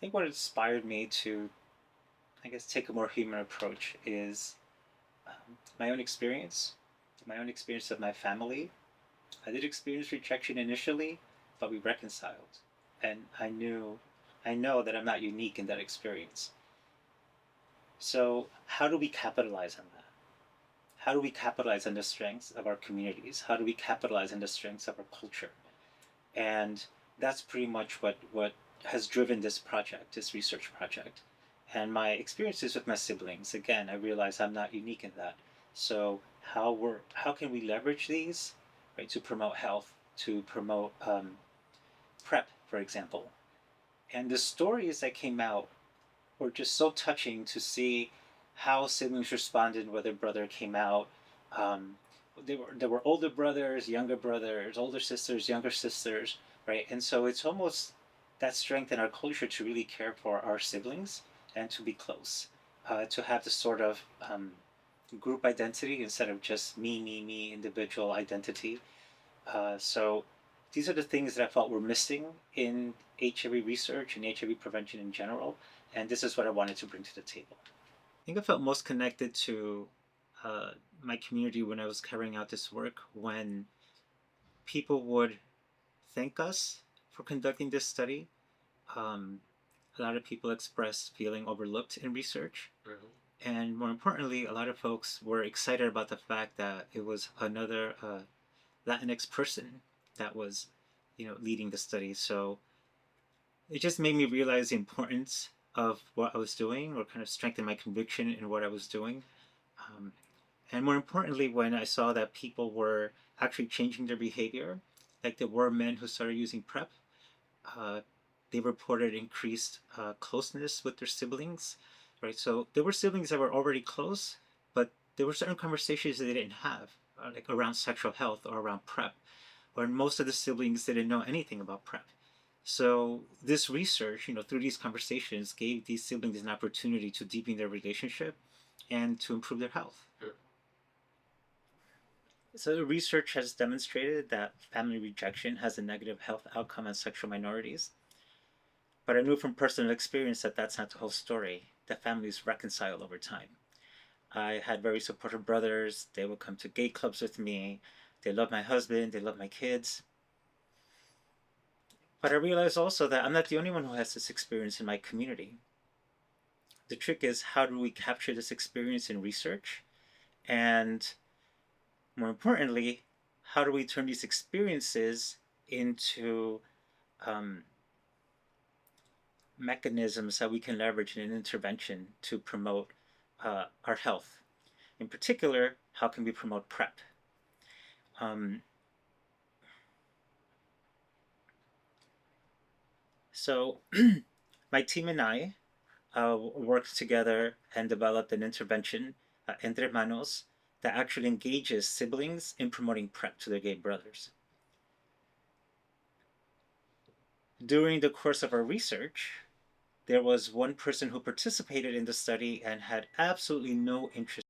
think what inspired me to, I guess, take a more human approach is my own experience, of my family. I did experience rejection initially, but we reconciled. And I know that I'm not unique in that experience. So, how do we capitalize on that? How do we capitalize on the strengths of our communities? How do we capitalize on the strengths of our culture? And that's pretty much what has driven this project, this research project. And my experiences with my siblings, again, I realize I'm not unique in that. So how can we leverage these, right, to promote health, to promote PrEP, for example? And the stories that came out were just so touching to see how siblings responded when their brother came out. Um, there were older brothers, older sisters, younger sisters, right? And so it's almost that strength in our culture to really care for our siblings and to be close, to have this sort of group identity instead of just me, individual identity. So these are the things that I felt were missing in HIV research and HIV prevention in general, and this is what I wanted to bring to the table. I think I felt most connected to uh, my community when I was carrying out this work, when people would thank us for conducting this study. Um, a lot of people expressed feeling overlooked in research. And more importantly, a lot of folks were excited about the fact that it was another Latinx person that was, leading the study. So it just made me realize the importance of what I was doing, or kind of strengthen my conviction in what I was doing. Um, and more importantly, when I saw that people were actually changing their behavior, like there were men who started using PrEP, uh, they reported increased closeness with their siblings, right? So there were siblings that were already close, but there were certain conversations that they didn't have, like around sexual health or around PrEP, or most of the siblings didn't know anything about PrEP. So this research, through these conversations, gave these siblings an opportunity to deepen their relationship and to improve their health. Sure. So the research has demonstrated that family rejection has a negative health outcome on sexual minorities. But I knew from personal experience that that's not the whole story. That families reconcile over time. I had very supportive brothers. They would come to gay clubs with me. They love my husband. They love my kids. But I realized also that I'm not the only one who has this experience in my community. The trick is, how do we capture this experience in research? And more importantly, how do we turn these experiences into um, mechanisms that we can leverage in an intervention to promote our health? In particular, how can we promote PrEP? Um, so, my team and I worked together and developed an intervention, Entre Manos, that actually engages siblings in promoting PrEP to their gay brothers. During the course of our research, there was one person who participated in the study and had absolutely no interest